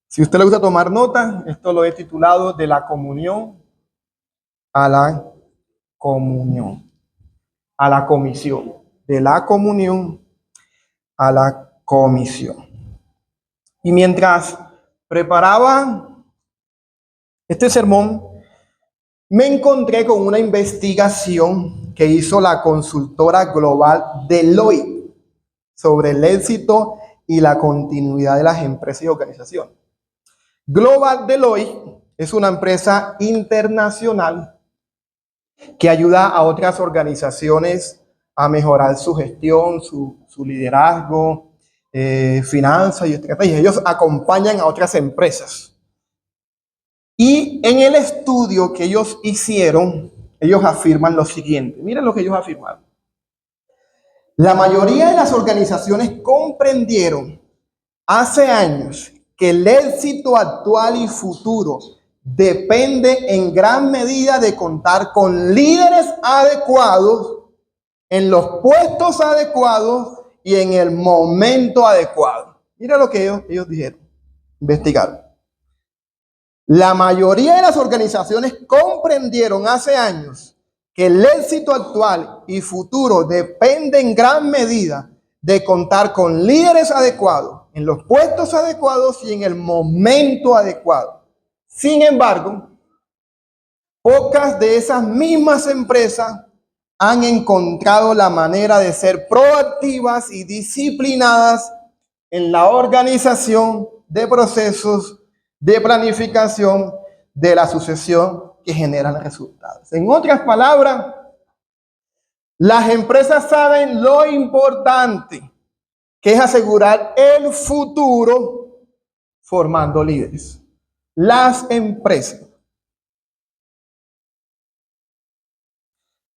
Si a usted le gusta tomar nota, esto lo he titulado de la comunión a la comunión, a la comisión, de la comunión a la comisión. Y mientras preparaba este sermón, me encontré con una investigación que hizo la consultora global Deloitte sobre el éxito y la continuidad de las empresas y organizaciones. Global Deloitte es una empresa internacional que ayuda a otras organizaciones a mejorar su gestión, su liderazgo, finanzas y estrategias. Ellos acompañan a otras empresas. Y en el estudio que ellos hicieron, ellos afirman lo siguiente. Miren lo que ellos afirmaron. La mayoría de las organizaciones comprendieron hace años que el éxito actual y futuro depende en gran medida de contar con líderes adecuados, en los puestos adecuados y en el momento adecuado. Mira lo que ellos dijeron, investigaron. La mayoría de las organizaciones comprendieron hace años que el éxito actual y futuro depende en gran medida de contar con líderes adecuados, en los puestos adecuados y en el momento adecuado. Sin embargo, pocas de esas mismas empresas han encontrado la manera de ser proactivas y disciplinadas en la organización de procesos de planificación de la sucesión que generan resultados. En otras palabras, las empresas saben lo importante que es asegurar el futuro formando líderes. Las empresas.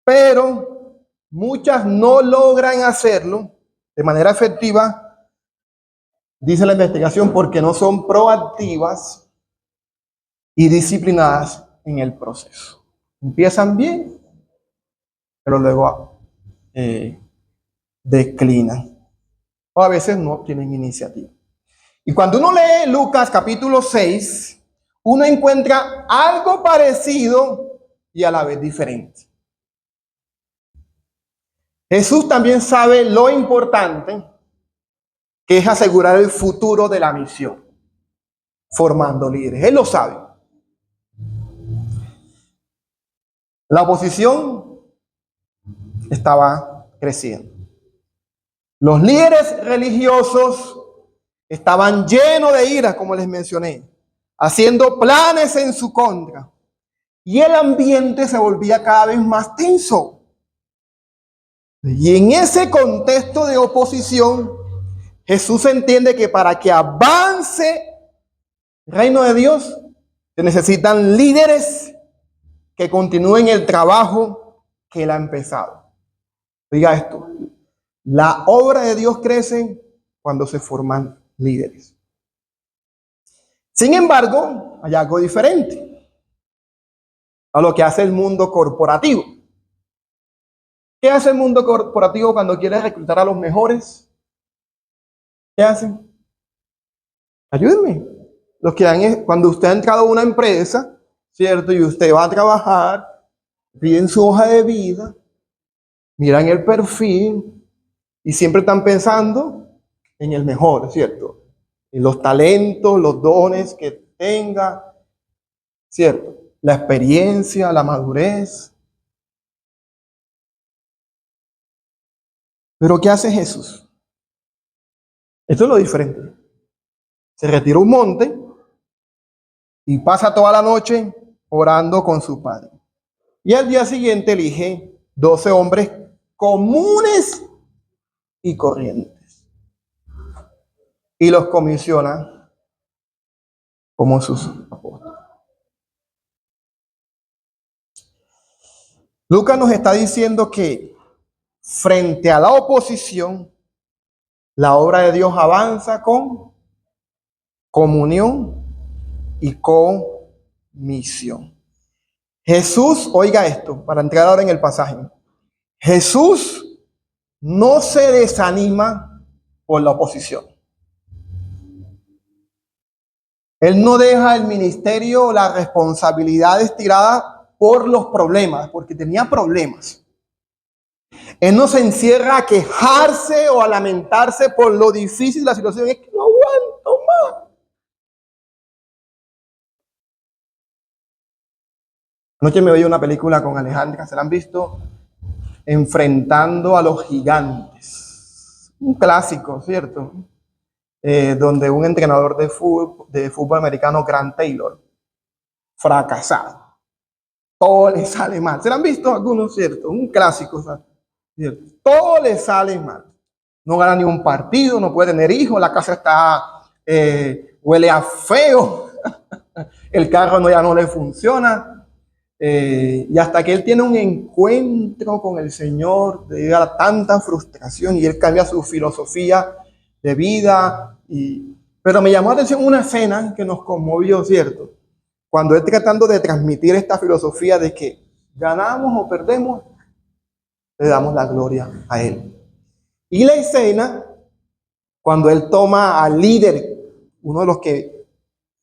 Pero muchas no logran hacerlo de manera efectiva, dice la investigación, porque no son proactivas y disciplinadas en el proceso. Empiezan bien, pero luego declinan. O a veces no tienen iniciativa. Y cuando uno lee Lucas capítulo 6, uno encuentra algo parecido y a la vez diferente. Jesús también sabe lo importante que es asegurar el futuro de la misión, formando líderes. Él lo sabe. La oposición estaba creciendo. Los líderes religiosos estaban llenos de ira, como les mencioné, haciendo planes en su contra. Y el ambiente se volvía cada vez más tenso. Y en ese contexto de oposición, Jesús entiende que para que avance el reino de Dios, se necesitan líderes que continúen el trabajo que él ha empezado. Diga esto, la obra de Dios crece cuando se forman líderes. Sin embargo, hay algo diferente a lo que hace el mundo corporativo. ¿Qué hace el mundo corporativo cuando quiere reclutar a los mejores? ¿Qué hacen? Ayúdenme. Cuando usted ha entrado a una empresa, ¿cierto? Y usted va a trabajar, piden su hoja de vida, miran el perfil y siempre están pensando en el mejor, ¿cierto? En los talentos, los dones que tenga, ¿cierto? La experiencia, la madurez. Pero ¿qué hace Jesús? Esto es lo diferente. Se retira a un monte y pasa toda la noche orando con su padre. Y al día siguiente elige 12 hombres comunes y corrientes. Y los comisiona como sus apóstoles. Lucas nos está diciendo que frente a la oposición, la obra de Dios avanza con comunión y con misión. Jesús, oiga esto, para entrar ahora en el pasaje. Jesús no se desanima por la oposición. Él no deja el ministerio, la responsabilidad estirada por los problemas, porque tenía problemas. Él no se encierra a quejarse o a lamentarse por lo difícil de la situación. Es que no aguanto más. Anoche me veía una película con Alejandra, ¿se la han visto? Enfrentando a los gigantes. Un clásico, ¿cierto? Donde un entrenador de fútbol americano, Grant Taylor, fracasado. Todo le sale mal. ¿Se la han visto algunos, cierto? Un clásico, ¿cierto? Todo le sale mal. No gana ni un partido, no puede tener hijos, la casa está, huele a feo, el carro ya no le funciona. Y hasta que él tiene un encuentro con el Señor, debido a tanta frustración, y él cambia su filosofía de vida. Pero me llamó la atención una escena que nos conmovió, ¿cierto? Cuando él tratando de transmitir esta filosofía de que ganamos o perdemos, le damos la gloria a él. Y la escena, cuando él toma al líder, uno de los que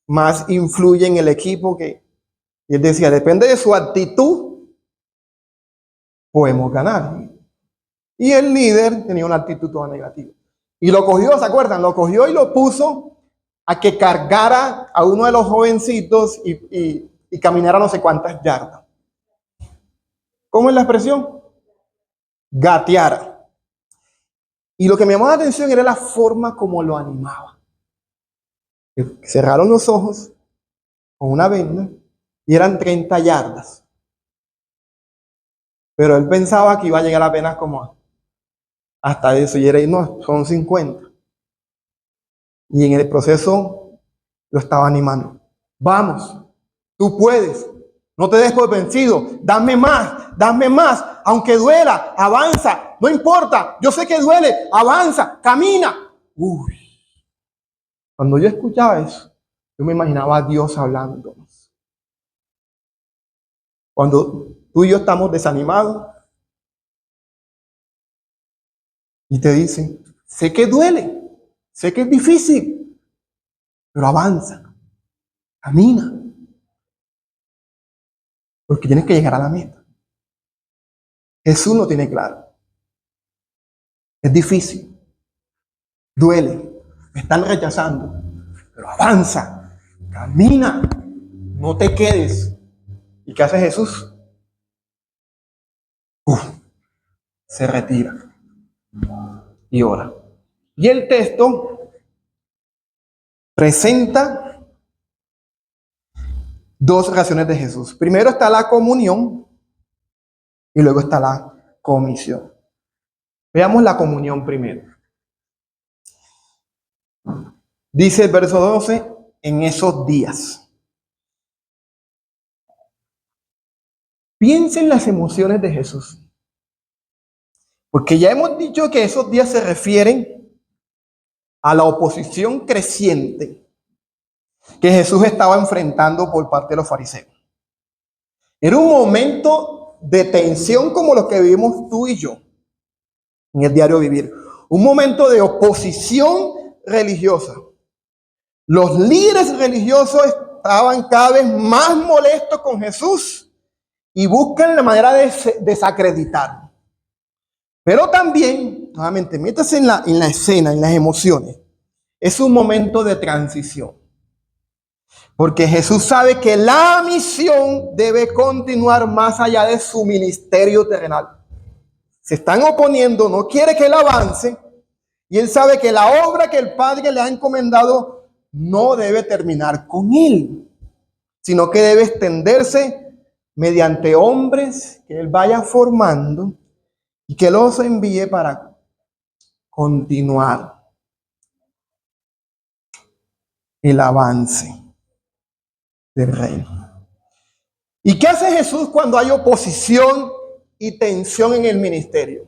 más influye en el equipo, y él decía, depende de su actitud, podemos ganar. Y el líder tenía una actitud toda negativa. Y lo cogió, ¿se acuerdan? Lo cogió y lo puso a que cargara a uno de los jovencitos y caminara no sé cuántas yardas. ¿Cómo es la expresión? Gateara. Y lo que me llamó la atención era la forma como lo animaba. Cerraron los ojos con una venda y eran 30 yardas. Pero él pensaba que iba a llegar apenas como hasta eso, y era, no, son 50. Y en el proceso lo estaba animando. Vamos, tú puedes, no te des por vencido, dame más, aunque duela, avanza, no importa, yo sé que duele, avanza, camina. Uy. Cuando yo escuchaba eso, yo me imaginaba a Dios hablándonos. Cuando tú y yo estamos desanimados y te dicen, sé que duele, sé que es difícil, pero avanza, camina, porque tienes que llegar a la meta. Jesús lo tiene claro. Es difícil, duele, me están rechazando, pero avanza, camina, no te quedes. ¿Y qué hace Jesús? Se retira y ora. Y el texto presenta dos oraciones de Jesús. Primero está la comunión y luego está la comisión. Veamos la comunión primero. Dice el verso 12, en esos días. Piensen en las emociones de Jesús. Porque ya hemos dicho que esos días se refieren a la oposición creciente que Jesús estaba enfrentando por parte de los fariseos. Era un momento de tensión como lo que vivimos tú y yo en el diario vivir. Un momento de oposición religiosa. Los líderes religiosos estaban cada vez más molestos con Jesús y buscan la manera de desacreditarlo. Pero también, nuevamente, métase en la escena, en las emociones. Es un momento de transición. Porque Jesús sabe que la misión debe continuar más allá de su ministerio terrenal. Se están oponiendo, no quiere que él avance. Y él sabe que la obra que el Padre le ha encomendado no debe terminar con él, sino que debe extenderse mediante hombres que él vaya formando y que los envíe para continuar el avance del reino. ¿Y qué hace Jesús cuando hay oposición y tensión en el ministerio?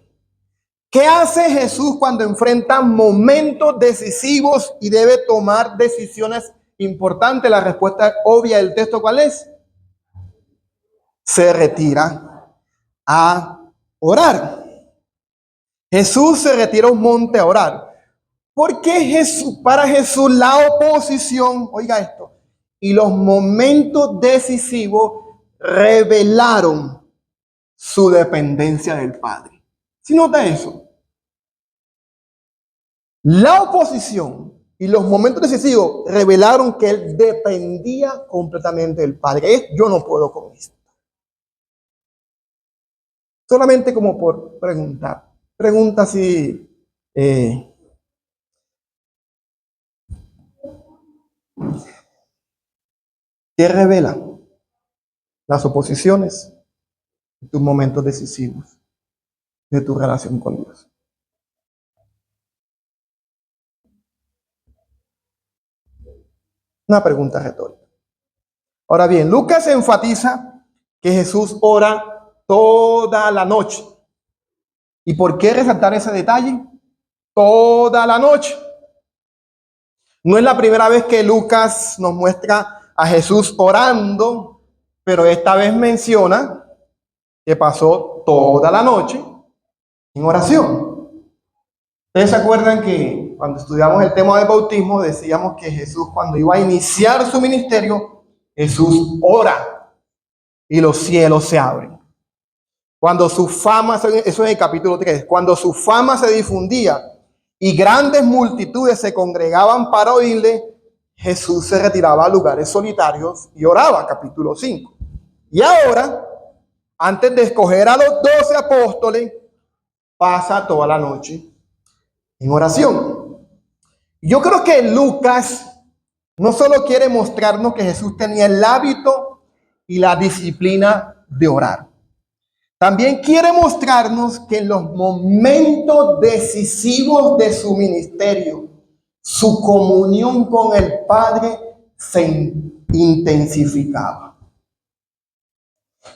¿Qué hace Jesús cuando enfrenta momentos decisivos y debe tomar decisiones importantes? La respuesta obvia del texto, ¿cuál es? Se retira a orar. Jesús se retira a un monte a orar. ¿Por qué para Jesús la oposición, oiga esto, y los momentos decisivos revelaron su dependencia del Padre. ¿Sí nota eso? La oposición y los momentos decisivos revelaron que él dependía completamente del Padre. Yo no puedo con esto. Solamente como por preguntar. Pregunta si ¿qué revela las oposiciones en tus momentos decisivos de tu relación con Dios? Una pregunta retórica. Ahora bien, Lucas enfatiza que Jesús ora toda la noche. ¿Y por qué resaltar ese detalle? Toda la noche. No es la primera vez que Lucas nos muestra a Jesús orando, pero esta vez menciona que pasó toda la noche en oración. ¿Ustedes se acuerdan que cuando estudiamos el tema del bautismo decíamos que Jesús, cuando iba a iniciar su ministerio, Jesús ora y los cielos se abren? Cuando su fama, eso es el capítulo 3, cuando su fama se difundía y grandes multitudes se congregaban para oírle, Jesús se retiraba a lugares solitarios y oraba, capítulo 5. Y ahora, antes de escoger a los 12 apóstoles, pasa toda la noche en oración. Yo creo que Lucas no solo quiere mostrarnos que Jesús tenía el hábito y la disciplina de orar, también quiere mostrarnos que en los momentos decisivos de su ministerio, su comunión con el Padre se intensificaba.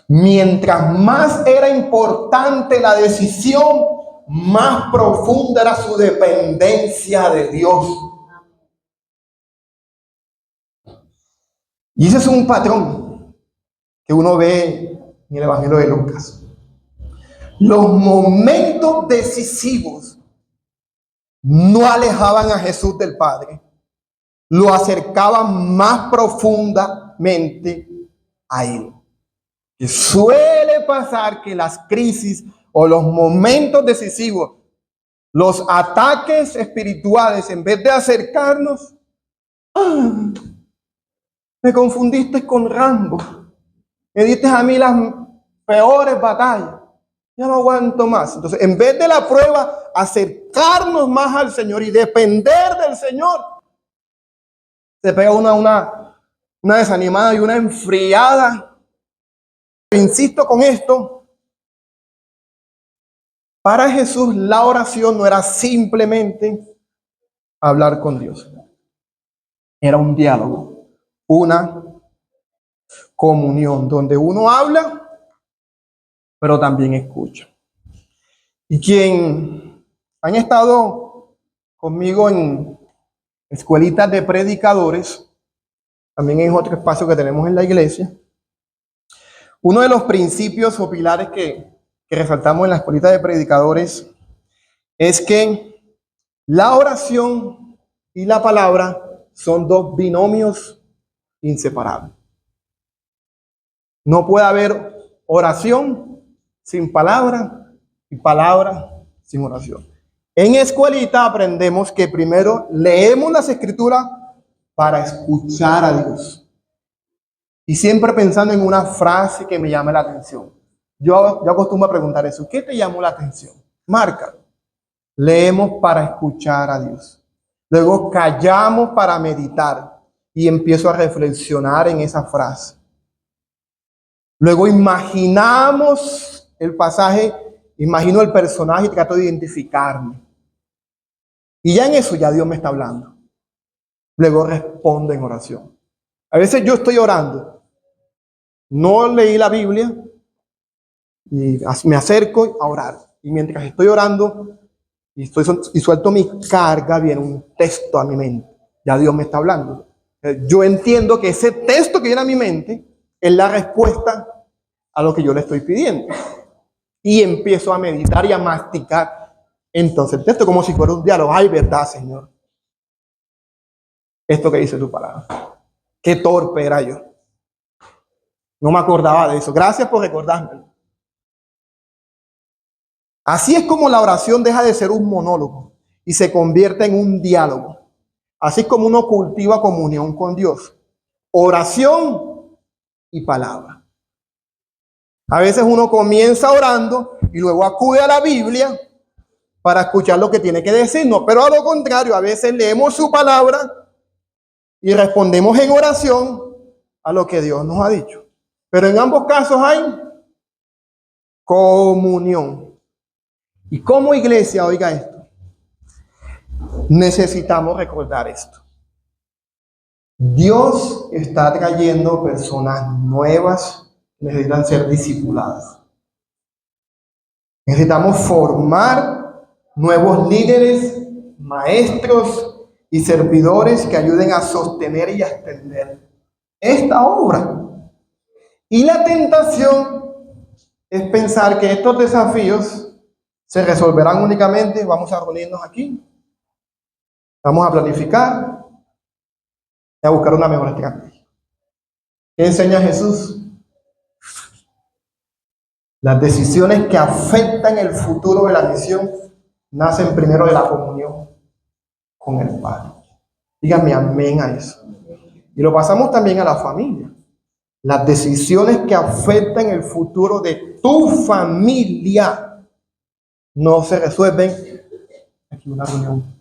Mientras más era importante la decisión, más profunda era su dependencia de Dios. Y ese es un patrón que uno ve en el Evangelio de Lucas. Los momentos decisivos no alejaban a Jesús del Padre, lo acercaban más profundamente a Él. Y suele pasar que las crisis o los momentos decisivos, los ataques espirituales, en vez de acercarnos, me confundiste con Rambo, me diste a mí las peores batallas. Ya no aguanto más. Entonces, en vez de la prueba, acercarnos más al Señor y depender del Señor, se pega una desanimada y una enfriada. Insisto con esto. Para Jesús, la oración no era simplemente hablar con Dios. Era un diálogo, una comunión, donde uno habla, pero también escucha. Y quien han estado conmigo en escuelitas de predicadores, también es otro espacio que tenemos en la iglesia, uno de los principios o pilares que resaltamos en la escuelita de predicadores es que la oración y la palabra son dos binomios inseparables. No puede haber oración sin palabra y palabra sin oración. En escuelita aprendemos que primero leemos las escrituras para escuchar a Dios. Y siempre pensando en una frase que me llame la atención. Yo acostumbro a preguntar eso. ¿Qué te llamó la atención? Marca. Leemos para escuchar a Dios. Luego callamos para meditar. Y empiezo a reflexionar en esa frase. Luego imaginamos el pasaje, imagino el personaje y trato de identificarme. Y ya en eso ya Dios me está hablando. Luego respondo en oración. A veces yo estoy orando. No leí la Biblia y me acerco a orar. Y mientras estoy orando y suelto mi carga, viene un texto a mi mente. Ya Dios me está hablando. Yo entiendo que ese texto que viene a mi mente es la respuesta a lo que yo le estoy pidiendo. Y empiezo a meditar y a masticar entonces el texto como si fuera un diálogo. Ay, verdad, Señor. Esto que dice tu palabra. Qué torpe era yo. No me acordaba de eso. Gracias por recordármelo. Así es como la oración deja de ser un monólogo y se convierte en un diálogo. Así es como uno cultiva comunión con Dios. Oración y palabra. A veces uno comienza orando y luego acude a la Biblia para escuchar lo que tiene que decirnos. Pero a lo contrario, a veces leemos su palabra y respondemos en oración a lo que Dios nos ha dicho. Pero en ambos casos hay comunión. Y como iglesia, oiga esto, necesitamos recordar esto. Dios está trayendo personas nuevas que necesitan ser discipuladas. Necesitamos formar nuevos líderes, maestros y servidores que ayuden a sostener y a extender esta obra. Y la tentación es pensar que estos desafíos se resolverán únicamente, vamos a reunirnos aquí, vamos a planificar y a buscar una mejor estrategia. ¿Qué enseña Jesús? Las decisiones que afectan el futuro de la misión nacen primero de la comunión con el Padre. Díganme amén a eso. Y lo pasamos también a la familia. Las decisiones que afectan el futuro de tu familia no se resuelven aquí en una reunión.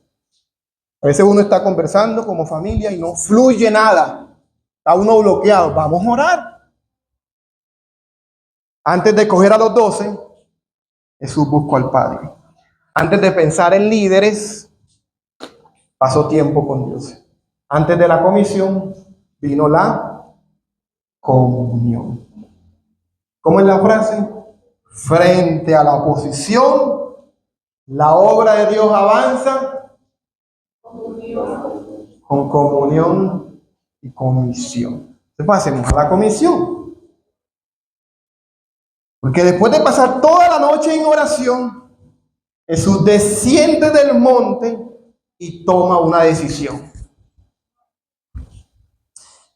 A veces uno está conversando como familia y no fluye nada. Está uno bloqueado. Vamos a orar. Antes de coger a los 12, Jesús buscó al Padre. Antes de pensar en líderes, pasó tiempo con Dios. Antes de la comisión, vino la comunión. ¿Cómo es la frase? Frente a la oposición, la obra de Dios avanza con comunión y comisión. Entonces pasemos a la comisión. Porque después de pasar toda la noche en oración, Jesús desciende del monte y toma una decisión.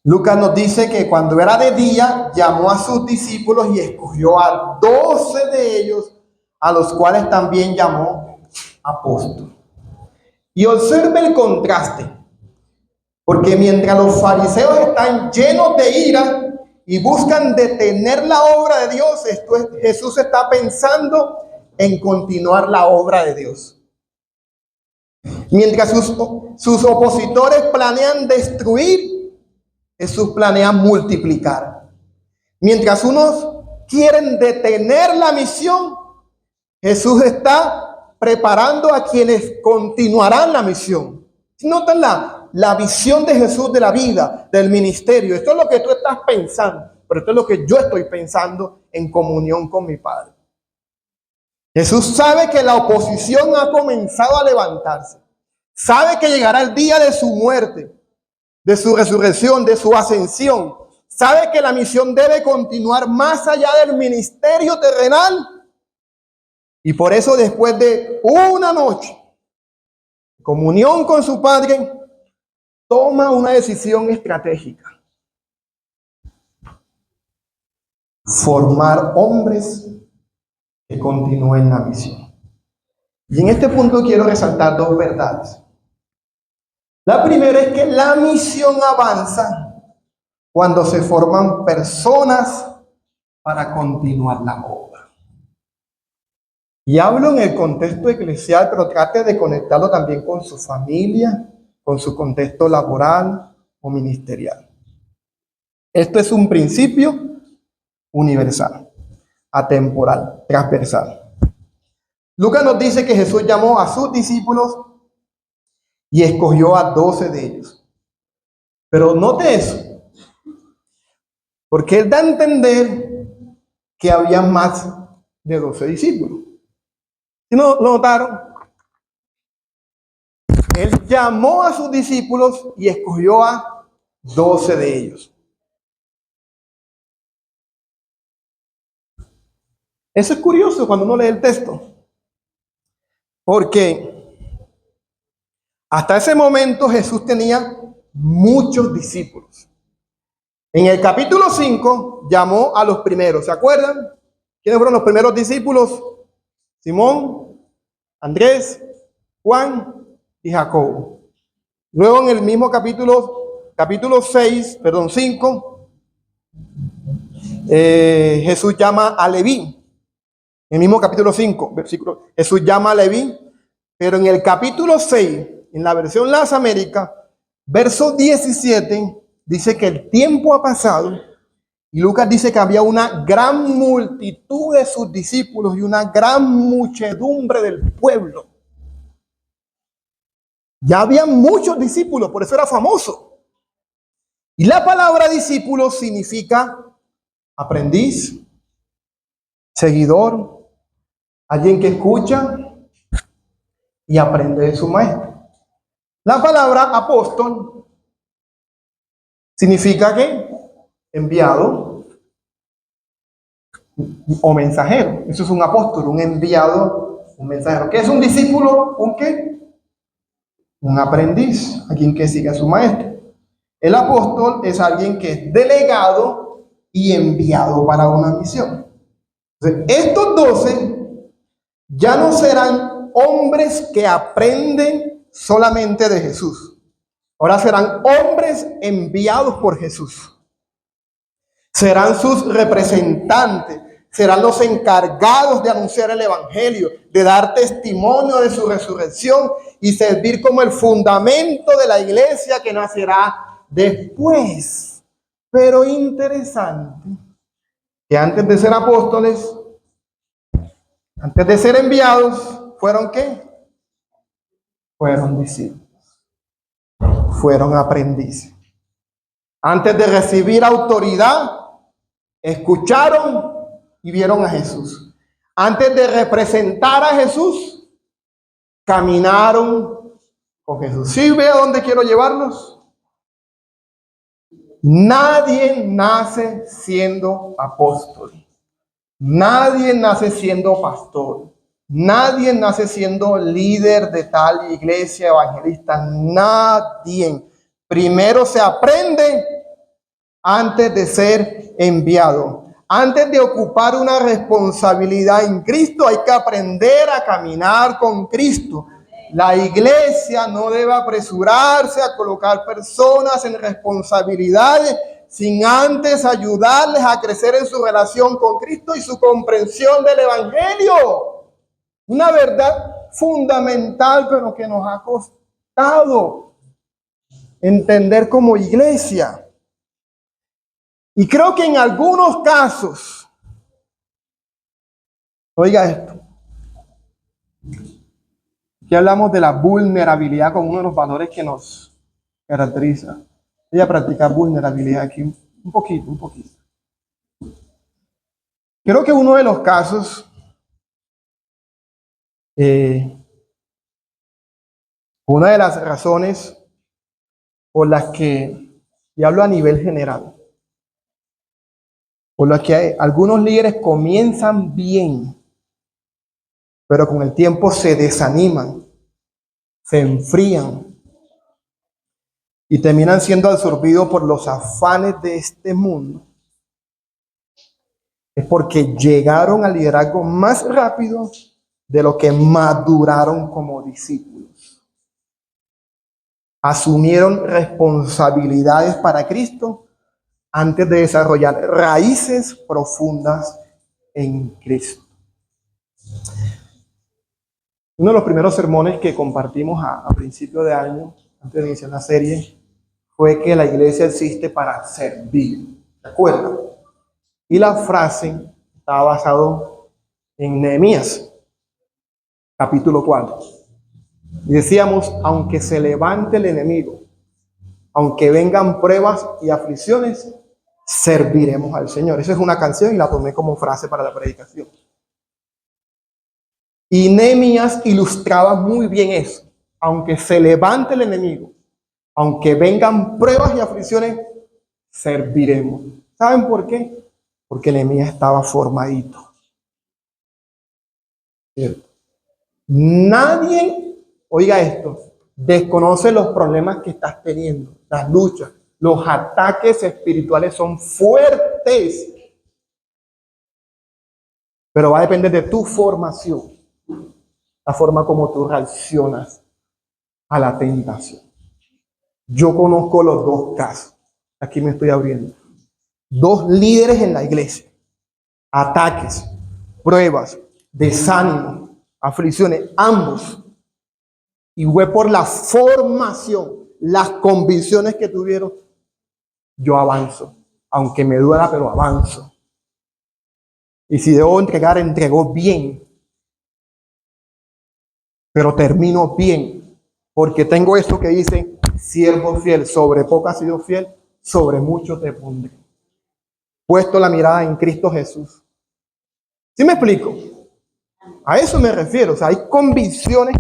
Lucas nos dice que cuando era de día, llamó a sus discípulos y escogió a 12 de ellos, a los cuales también llamó apóstoles. Y observe el contraste, porque mientras los fariseos están llenos de ira y buscan detener la obra de Dios, Jesús está pensando en continuar la obra de Dios. Mientras sus opositores planean destruir, Jesús planea multiplicar. Mientras unos quieren detener la misión, Jesús está preparando a quienes continuarán la misión. Notan la visión de Jesús de la vida, del ministerio. Esto es lo que tú estás pensando, pero esto es lo que yo estoy pensando en comunión con mi Padre. Jesús sabe que la oposición ha comenzado a levantarse. Sabe que llegará el día de su muerte, de su resurrección, de su ascensión. Sabe que la misión debe continuar más allá del ministerio terrenal. Y por eso, después de una noche de comunión con su Padre, toma una decisión estratégica. Formar hombres que continúen la misión. Y en este punto quiero resaltar dos verdades. La primera es que la misión avanza cuando se forman personas para continuar la obra. Y hablo en el contexto eclesial, pero trate de conectarlo también con su familia, con su contexto laboral o ministerial. Esto es un principio universal, atemporal, transversal. Lucas nos dice que Jesús llamó a sus discípulos y escogió a 12 de ellos. Pero note eso, porque él da a entender que había más de 12 discípulos. ¿Sí no lo notaron? Él llamó a sus discípulos y escogió a 12 de ellos. Eso es curioso cuando uno lee el texto, porque hasta ese momento Jesús tenía muchos discípulos. En el capítulo 5 llamó a los primeros, ¿se acuerdan? ¿Quiénes fueron los primeros discípulos? Simón, Andrés, Juan y Jacobo. Luego en el mismo capítulo 5, Jesús llama a Leví. En el mismo capítulo 5, Jesús llama a Leví, pero en el capítulo 6, en la versión Las Américas, verso 17, dice que el tiempo ha pasado y Lucas dice que había una gran multitud de sus discípulos y una gran muchedumbre del pueblo. Ya había muchos discípulos, por eso era famoso. Y la palabra discípulo significa aprendiz, seguidor, alguien que escucha y aprende de su maestro. La palabra apóstol significa que enviado o mensajero. Eso es un apóstol, un enviado, un mensajero. ¿Qué es un discípulo? ¿Un qué? Un aprendiz, alguien que sigue a su maestro. El apóstol es alguien que es delegado y enviado para una misión. Entonces, estos 12 ya no serán hombres que aprenden solamente de Jesús. Ahora serán hombres enviados por Jesús. Serán sus representantes, serán los encargados de anunciar el evangelio, de dar testimonio de su resurrección y servir como el fundamento de la iglesia que nacerá después. Pero interesante que antes de ser apóstoles, antes de ser enviados, ¿fueron qué? Fueron discípulos, fueron aprendices. Antes de recibir autoridad, escucharon y vieron a Jesús. Antes de representar a Jesús, caminaron con Jesús. ¿Sí ve a dónde quiero llevarlos? Nadie nace siendo apóstol. Nadie nace siendo pastor. Nadie nace siendo líder de tal iglesia, evangelista. Nadie. Primero se aprende antes de ser enviado. Antes de ocupar una responsabilidad en Cristo, hay que aprender a caminar con Cristo. La iglesia no debe apresurarse a colocar personas en responsabilidades sin antes ayudarles a crecer en su relación con Cristo y su comprensión del evangelio. Una verdad fundamental, pero que nos ha costado entender como iglesia. Y creo que en algunos casos, oiga esto, aquí hablamos de la vulnerabilidad como uno de los valores que nos caracteriza. Voy a practicar vulnerabilidad aquí un poquito. Creo que uno de los casos, una de las razones por las que, y hablo a nivel general, por las que algunos líderes comienzan bien, pero con el tiempo se desaniman, se enfrían y terminan siendo absorbidos por los afanes de este mundo, es porque llegaron al liderazgo más rápido de lo que maduraron como discípulos. Asumieron responsabilidades para Cristo antes de desarrollar raíces profundas en Cristo. Uno de los primeros sermones que compartimos a principio de año, antes de iniciar la serie, fue que la iglesia existe para servir. ¿Se acuerdan? Y la frase estaba basada en Nehemías, capítulo 4. Y decíamos, aunque se levante el enemigo, aunque vengan pruebas y aflicciones, serviremos al Señor. Esa es una canción y la tomé como frase para la predicación. Y Nehemías ilustraba muy bien eso. Aunque se levante el enemigo, aunque vengan pruebas y aflicciones, serviremos. ¿Saben por qué? Porque Nehemías estaba formadito. ¿Cierto? Nadie, oiga esto, desconoce los problemas que estás teniendo, las luchas, Los ataques espirituales son fuertes, pero va a depender de tu formación, la forma como tú reaccionas a la tentación. Yo conozco los dos casos. Aquí me estoy abriendo. Dos líderes en la iglesia. Ataques, pruebas, desánimo, aflicciones, ambos. Y fue por la formación, las convicciones que tuvieron. Yo avanzo, aunque me duela, pero avanzo. Y si debo entregar, entregó bien. Pero termino bien, porque tengo esto que dice, siervo fiel, sobre poco has sido fiel, sobre mucho te pondré. Puesto la mirada en Cristo Jesús. ¿Sí me explico? A eso me refiero. O sea, hay convicciones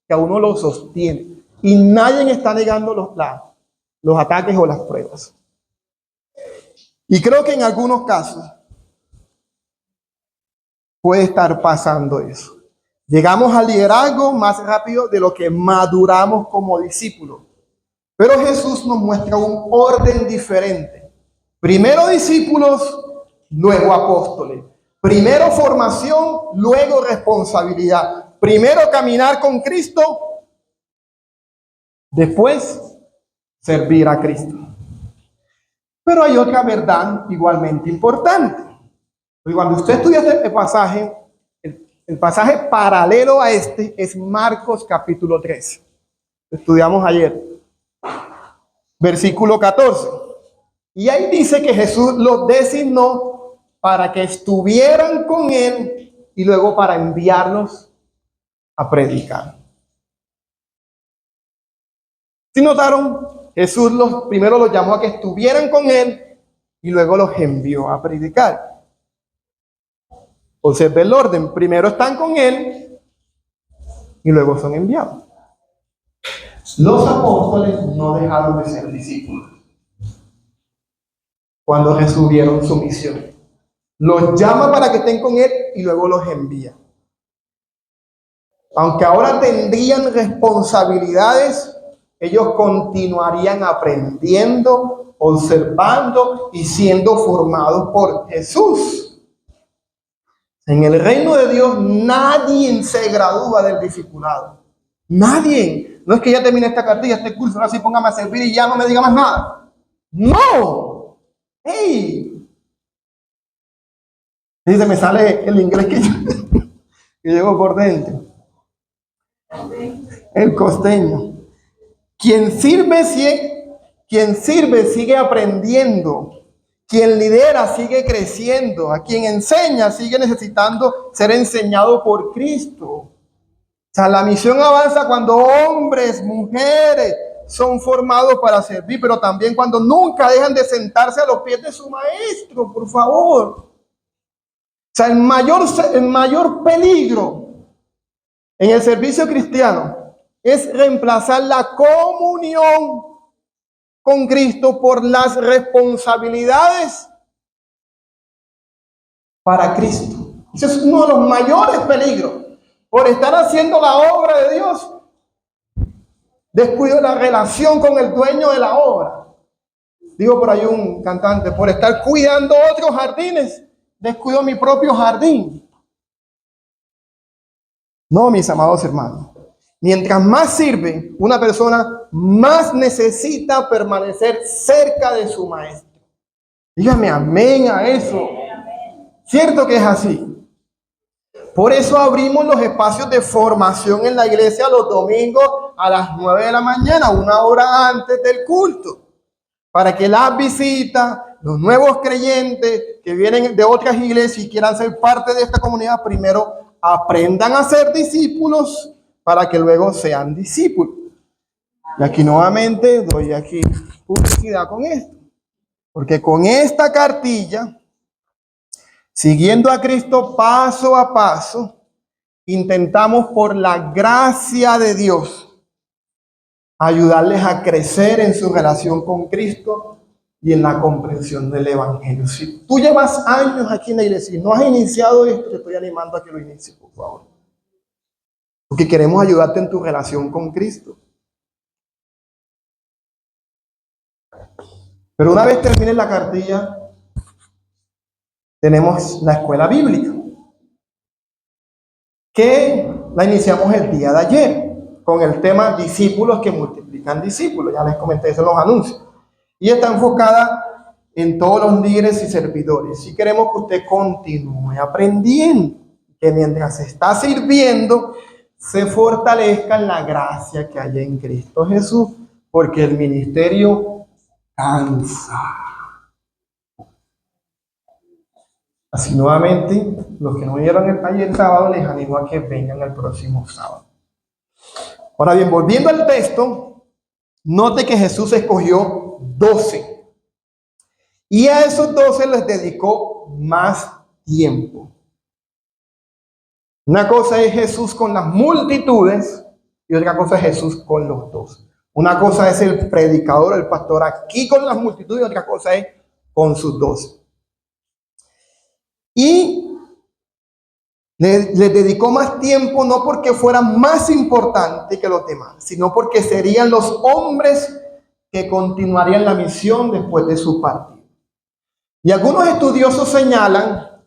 que a uno lo sostiene. Y nadie está negando los ataques o las pruebas. Y creo que en algunos casos puede estar pasando eso. Llegamos al liderazgo más rápido de lo que maduramos como discípulos. Pero Jesús nos muestra un orden diferente. Primero discípulos, luego apóstoles. Primero formación, luego responsabilidad. Primero caminar con Cristo, después servir a Cristo. Pero hay otra verdad igualmente importante. Y cuando usted estudia este pasaje, el pasaje paralelo a este es Marcos capítulo 3. Estudiamos ayer. Versículo 14. Y ahí dice que Jesús los designó para que estuvieran con él y luego para enviarlos a predicar. ¿Sí notaron? Jesús primero los llamó a que estuvieran con él y luego los envió a predicar. Observe el orden. Primero están con él y luego son enviados. Los apóstoles no dejaron de ser discípulos cuando recibieron su misión. Los llama para que estén con él y luego los envía. Aunque ahora tendrían responsabilidades, ellos continuarían aprendiendo, observando y siendo formados por Jesús. En el reino de Dios nadie se gradúa del discipulado. Nadie. No es que ya termine esta cartilla, este curso, ahora sí póngame a servir y ya no me diga más nada. No. ¡Hey! Dice, me sale el inglés que llevo por dentro. El costeño. Quien sirve sigue aprendiendo. Quien lidera sigue creciendo. A quien enseña sigue necesitando ser enseñado por Cristo. O sea, la misión avanza cuando hombres, mujeres son formados para servir, pero también cuando nunca dejan de sentarse a los pies de su maestro, por favor. O sea, el mayor peligro en el servicio cristiano es reemplazar la comunión con Cristo por las responsabilidades para Cristo. Ese es uno de los mayores peligros. Por estar haciendo la obra de Dios, descuido la relación con el dueño de la obra. Digo por ahí un cantante, por estar cuidando otros jardines, descuido mi propio jardín. No, mis amados hermanos. Mientras más sirve una persona, más necesita permanecer cerca de su maestro. Dígame amén a eso. ¿Cierto que es así? Por eso abrimos los espacios de formación en la iglesia los domingos a las 9 de la mañana, una hora antes del culto, para que las visitas, los nuevos creyentes que vienen de otras iglesias y quieran ser parte de esta comunidad, primero aprendan a ser discípulos para que luego sean discípulos. Y aquí nuevamente doy aquí publicidad con esto, porque con esta cartilla, siguiendo a Cristo paso a paso, intentamos por la gracia de Dios ayudarles a crecer en su relación con Cristo y en la comprensión del Evangelio. Si tú llevas años aquí en la iglesia y no has iniciado esto, te estoy animando a que lo inicies, por favor. Porque queremos ayudarte en tu relación con Cristo. Pero una vez termine la cartilla, tenemos la escuela bíblica, que la iniciamos el día de ayer, con el tema discípulos que multiplican discípulos. Ya les comenté eso en los anuncios. Y está enfocada en todos los líderes y servidores. Si queremos que usted continúe aprendiendo, que mientras se está sirviendo, se fortalezca en la gracia que hay en Cristo Jesús, porque el ministerio cansa. Así nuevamente, los que no vinieron ayer sábado, les animo a que vengan el próximo sábado. Ahora bien, volviendo al texto, note que Jesús escogió 12. Y a esos 12 les dedicó más tiempo. Una cosa es Jesús con las multitudes y otra cosa es Jesús con los 12. Una cosa es el predicador, el pastor aquí con las multitudes y otra cosa es con sus 12. Y les dedicó más tiempo no porque fueran más importantes que los demás, sino porque serían los hombres que continuarían la misión después de su partida. Y algunos estudiosos señalan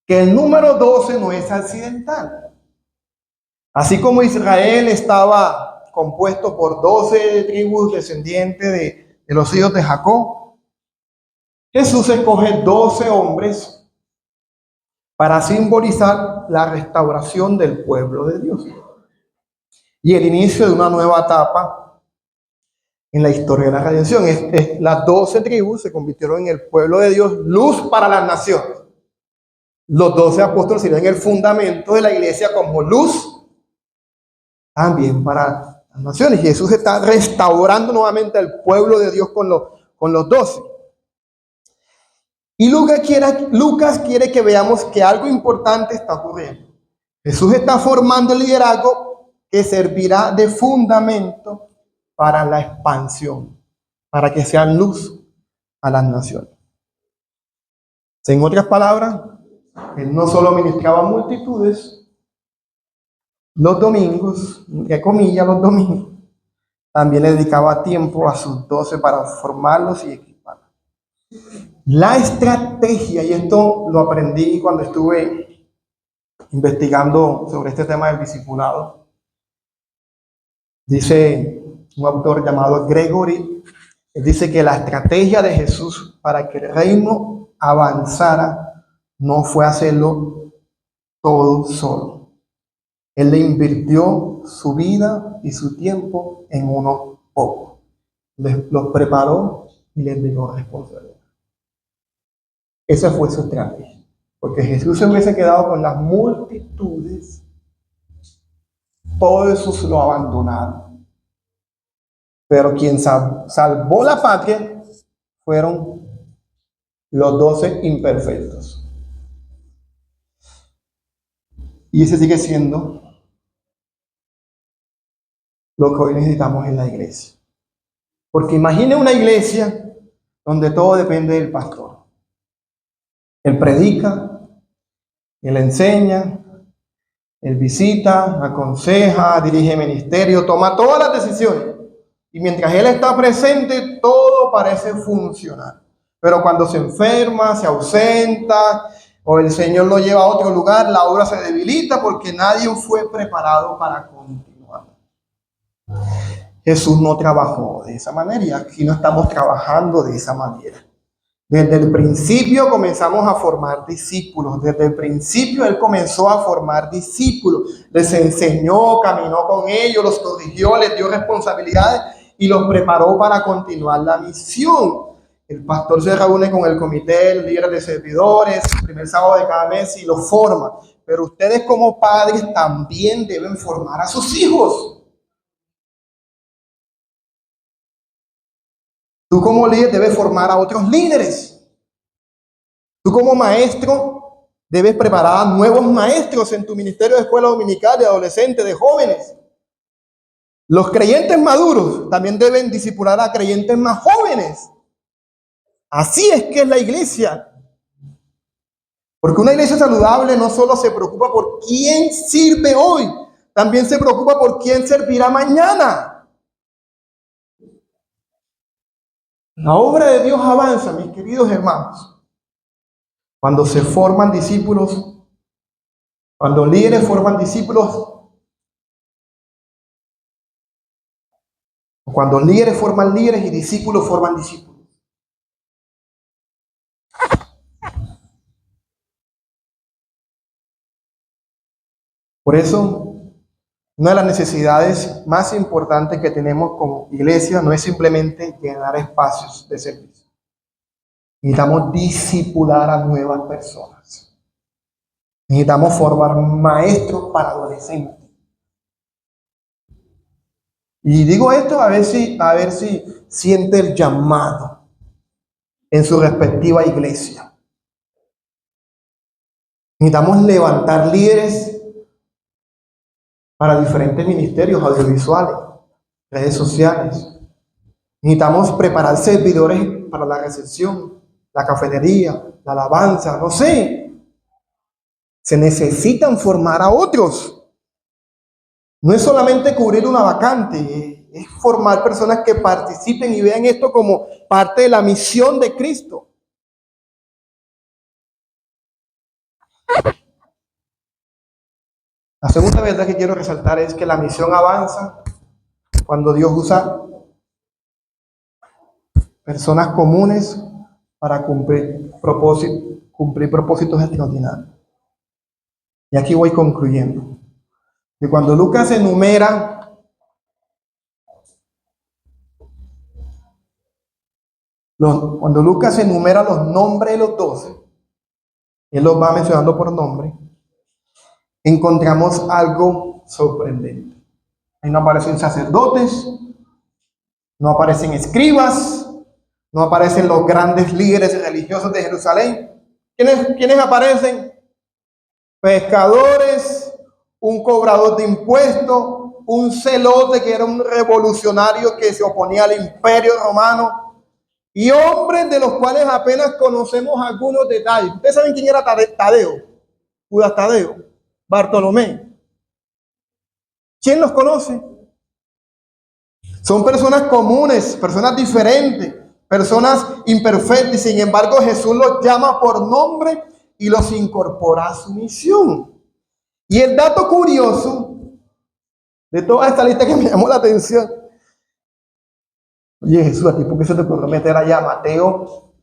que el número 12 no es accidental. Así como Israel estaba compuesto por 12 tribus descendientes de los hijos de Jacob, Jesús escoge 12 hombres para simbolizar la restauración del pueblo de Dios y el inicio de una nueva etapa en la historia de la redención. Las 12 tribus se convirtieron en el pueblo de Dios, luz para las naciones. Los 12 apóstoles serían el fundamento de la iglesia como luz también para las naciones. Y Jesús está restaurando nuevamente al pueblo de Dios con los 12. Y Lucas quiere que veamos que algo importante está ocurriendo. Jesús está formando el liderazgo que servirá de fundamento para la expansión, para que sean luz a las naciones. En otras palabras, él no solo ministraba a multitudes los domingos, entre comillas los domingos, también le dedicaba tiempo a sus 12 para formarlos y equiparlos. La estrategia, y esto lo aprendí cuando estuve investigando sobre este tema del discipulado, dice un autor llamado Gregory, él dice que la estrategia de Jesús para que el reino avanzara no fue hacerlo todo solo. Él le invirtió su vida y su tiempo en unos pocos. Los preparó y les dio responsabilidad. Esa fue su estrategia. Porque Jesús se hubiese quedado con las multitudes, todos esos lo abandonaron. Pero quien salvó la patria fueron los 12 imperfectos. Y ese sigue siendo lo que hoy necesitamos en la iglesia. Porque imagine una iglesia donde todo depende del pastor. Él predica, él enseña, él visita, aconseja, dirige ministerio, toma todas las decisiones. Y mientras él está presente, todo parece funcionar. Pero cuando se enferma, se ausenta, o el Señor lo lleva a otro lugar, la obra se debilita porque nadie fue preparado para continuar. Jesús no trabajó de esa manera y aquí no estamos trabajando de esa manera. Desde el principio comenzamos a formar discípulos. Desde el principio Él comenzó a formar discípulos. Les enseñó, caminó con ellos, los corrigió, les dio responsabilidades y los preparó para continuar la misión. El pastor se reúne con el comité, el líder de servidores, el primer sábado de cada mes y los forma. Pero ustedes como padres también deben formar a sus hijos. Tú como líder debes formar a otros líderes. Tú como maestro debes preparar a nuevos maestros en tu ministerio de escuela dominical, de adolescentes, de jóvenes. Los creyentes maduros también deben discipular a creyentes más jóvenes. Así es que es la iglesia. Porque una iglesia saludable no solo se preocupa por quién sirve hoy, también se preocupa por quién servirá mañana. La obra de Dios avanza, mis queridos hermanos, cuando se forman discípulos, cuando líderes forman discípulos, cuando líderes forman líderes y discípulos forman discípulos. Por eso, una de las necesidades más importantes que tenemos como iglesia no es simplemente llenar espacios de servicio. Necesitamos discipular a nuevas personas. Necesitamos formar maestros para adolescentes. Y digo esto a ver si siente el llamado en su respectiva iglesia. Necesitamos levantar líderes para diferentes ministerios audiovisuales, redes sociales. Necesitamos preparar servidores para la recepción, la cafetería, la alabanza, no sé. Se necesitan formar a otros. No es solamente cubrir una vacante, es formar personas que participen y vean esto como parte de la misión de Cristo. La segunda verdad que quiero resaltar es que la misión avanza cuando Dios usa personas comunes para cumplir propósitos extraordinarios. Y aquí voy concluyendo. Que cuando Lucas enumera los nombres de los 12, él los va mencionando por nombre, encontramos algo sorprendente. Ahí no aparecen sacerdotes, no aparecen escribas, no aparecen los grandes líderes religiosos de Jerusalén. ¿Quiénes aparecen? Pescadores, un cobrador de impuestos, un celote que era un revolucionario que se oponía al imperio romano, y hombres de los cuales apenas conocemos algunos detalles. ¿Ustedes saben quién era Tadeo? Judas Tadeo, Bartolomé. ¿Quién los conoce? Son personas comunes, personas diferentes, personas imperfectas, y sin embargo Jesús los llama por nombre y los incorpora a su misión. Y el dato curioso de toda esta lista que me llamó la atención: oye, Jesús, ¿a ti por qué se te ocurrió meter allá a Mateo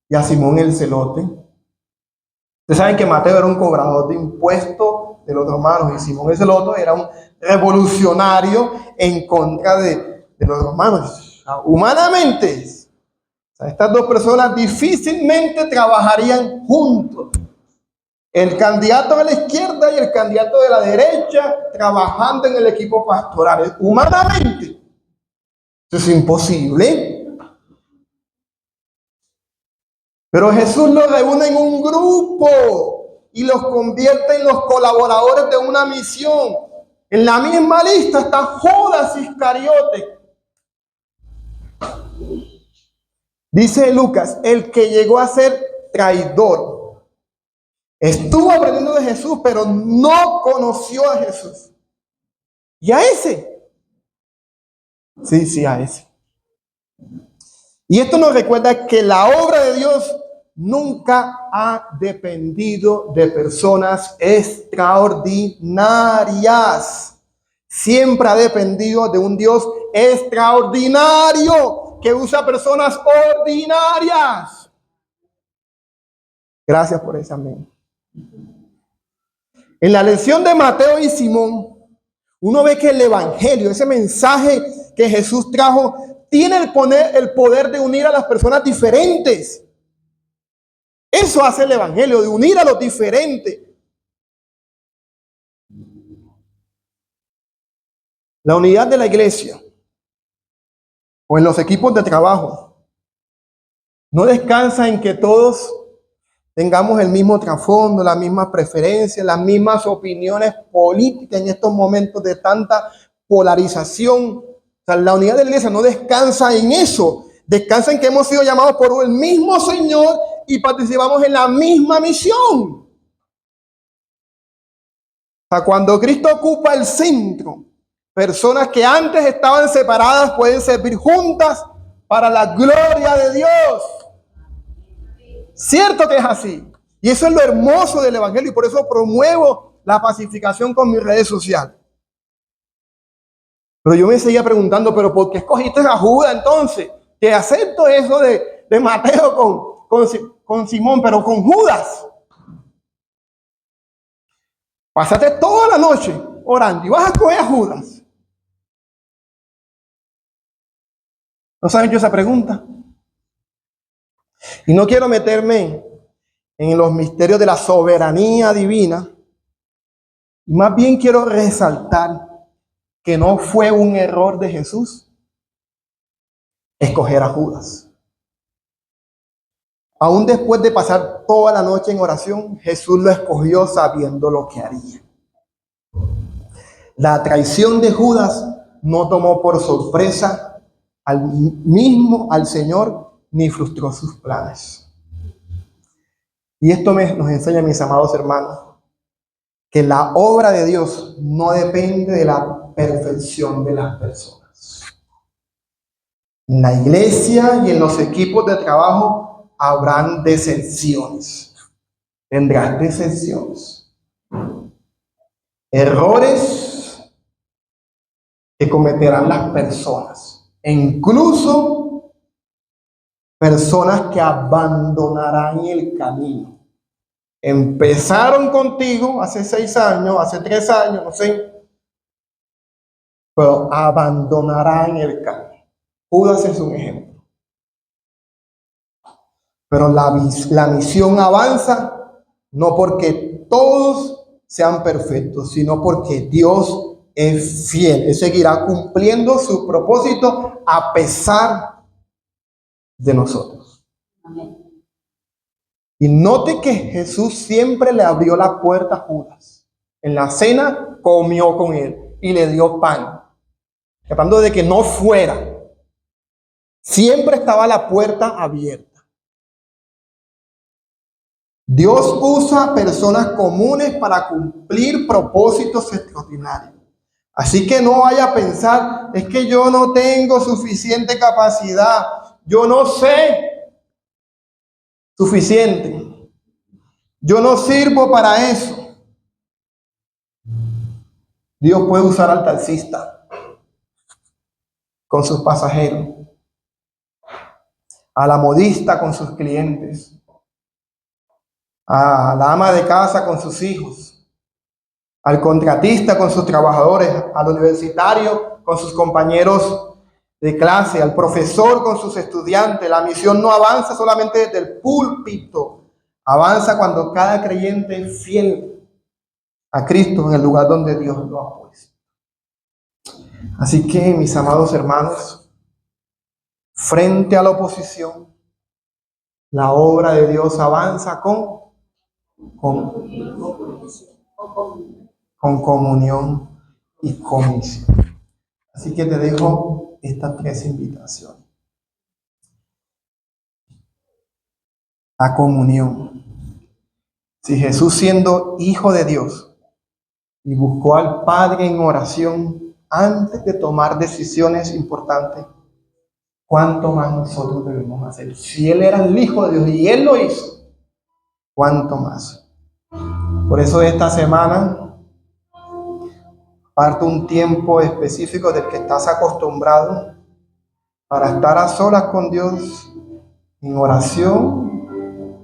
y a Simón el celote? Ustedes saben que Mateo era un cobrador de impuestos de los romanos y Simón el celote era un revolucionario en contra de los romanos. Humanamente, estas dos personas difícilmente trabajarían juntos. El candidato de la izquierda y el candidato de la derecha trabajando en el equipo pastoral. Humanamente, eso es imposible. Pero Jesús los reúne en un grupo y los convierte en los colaboradores de una misión. En la misma lista está Judas Iscariote. Dice Lucas, el que llegó a ser traidor. Estuvo aprendiendo de Jesús, pero no conoció a Jesús. ¿Y a ese? Sí, a ese. Y esto nos recuerda que la obra de Dios nunca ha dependido de personas extraordinarias. Siempre ha dependido de un Dios extraordinario que usa personas ordinarias. Gracias por ese amén. En la lección de Mateo y Simón, uno ve que el evangelio, ese mensaje que Jesús trajo, tiene el poder de unir a las personas diferentes. Eso hace el evangelio, de unir a los diferentes. La unidad de la iglesia o en los equipos de trabajo no descansa en que todos tengamos el mismo trasfondo, las mismas preferencias, las mismas opiniones políticas en estos momentos de tanta polarización. O sea, la unidad de la iglesia no descansa en eso. Descansa en que hemos sido llamados por el mismo Señor y participamos en la misma misión. O sea, cuando Cristo ocupa el centro, personas que antes estaban separadas pueden servir juntas para la gloria de Dios. Cierto que es así. Y eso es lo hermoso del Evangelio y por eso promuevo la pacificación con mis redes sociales. Pero yo me seguía preguntando, ¿pero por qué escogiste a Judas entonces? Que acepto eso de Mateo con Simón, pero con Judas. Pasaste toda la noche orando y vas a escoger a Judas. ¿No saben yo esa pregunta? Y no quiero meterme en los misterios de la soberanía divina. Más bien quiero resaltar que no fue un error de Jesús escoger a Judas. Aún después de pasar toda la noche en oración, Jesús lo escogió sabiendo lo que haría. La traición de Judas no tomó por sorpresa al Señor ni frustró sus planes. Y esto nos enseña, mis amados hermanos, que la obra de Dios no depende de la perfección de las personas. En la iglesia y en los equipos de trabajo habrán decepciones. Tendrás decepciones. Errores que cometerán las personas. E incluso personas que abandonarán el camino. Empezaron contigo hace 6 años, hace 3 años, no sé, pero abandonarán el camino. Judas es un ejemplo. Pero la misión avanza no porque todos sean perfectos, sino porque Dios es fiel. Él seguirá cumpliendo su propósito a pesar de nosotros. Amén. Y note que Jesús siempre le abrió la puerta a Judas. En la cena comió con él y le dio pan, tratando de que no fuera. Siempre estaba la puerta abierta. Dios usa personas comunes para cumplir propósitos extraordinarios. Así que no vaya a pensar, es que yo no tengo suficiente capacidad, yo no sé suficiente. Yo no sirvo para eso. Dios puede usar al taxista con sus pasajeros, a la modista con sus clientes, a la ama de casa con sus hijos, al contratista con sus trabajadores, al universitario con sus compañeros de clase, al profesor con sus estudiantes. La misión no avanza solamente desde el púlpito, avanza cuando cada creyente es fiel a Cristo en el lugar donde Dios lo ha puesto. Así que, mis amados hermanos, frente a la oposición, la obra de Dios avanza con comunión y comisión. Así que te dejo estas 3 invitaciones. La comunión. Si Jesús, siendo hijo de Dios y buscó al Padre en oración antes de tomar decisiones importantes, ¿cuánto más nosotros debemos hacer? Si Él era el Hijo de Dios y Él lo hizo, ¿cuánto más? Por eso esta semana parte un tiempo específico del que estás acostumbrado para estar a solas con Dios en oración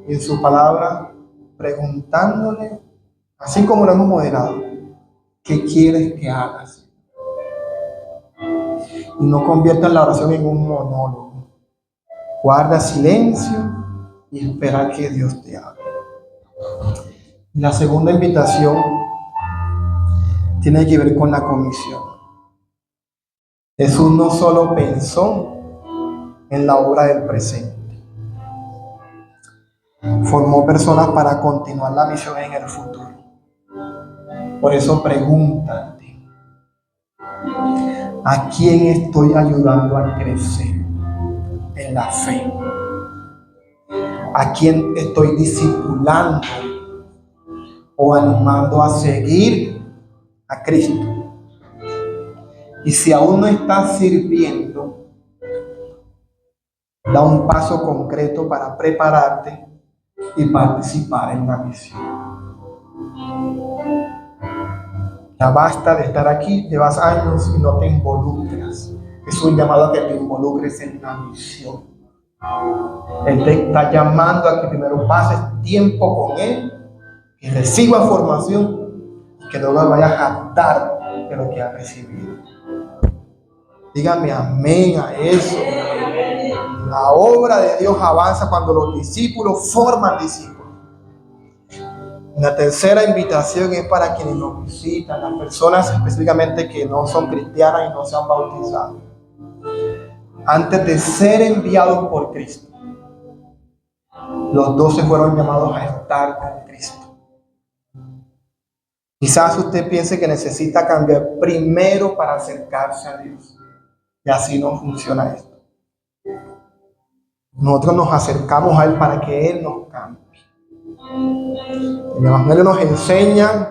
y en su palabra, preguntándole, así como lo hemos moderado, ¿qué quieres que hagas? Y no conviertas la oración en un monólogo. Guarda silencio y espera que Dios te hable. Y la segunda invitación tiene que ver con la comisión. Jesús no solo pensó en la obra del presente, formó personas para continuar la misión en el futuro. Por eso pregúntate, ¿a quién estoy ayudando a crecer en la fe? ¿A quién estoy discipulando o animando a seguir a Cristo? Y si aún no estás sirviendo, Da un paso concreto para prepararte y participar en la misión. Ya basta de estar aquí, llevas años y no te involucras. Es un llamado a que te involucres en la misión. Él te está llamando a que primero pases tiempo con Él, que recibas formación y que luego vayas a dar de lo que has recibido. Dígame amén a eso. La obra de Dios avanza cuando los discípulos forman discípulos. La tercera invitación es para quienes nos visitan, las personas específicamente que no son cristianas y no se han bautizado. Antes de ser enviados por Cristo, los 12 fueron llamados a estar con Cristo. Quizás usted piense que necesita cambiar primero para acercarse a Dios. Y así no funciona esto. Nosotros nos acercamos a Él para que Él nos cambie. El Evangelio nos enseña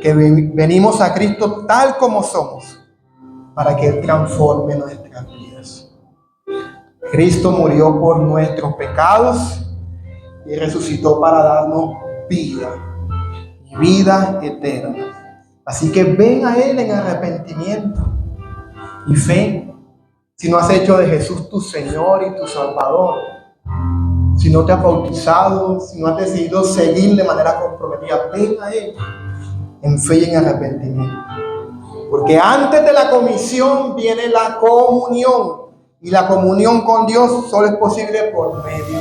que venimos a Cristo tal como somos, para que Él transforme nuestras vidas. Cristo murió por nuestros pecados y resucitó para darnos vida y vida eterna. Así que ven a Él en arrepentimiento y fe. Si no has hecho de Jesús tu Señor y tu Salvador, si no te has bautizado, si no has decidido seguir de manera comprometida, ven a Él en fe y en arrepentimiento. Porque antes de la comisión viene la comunión. Y la comunión con Dios solo es posible por medio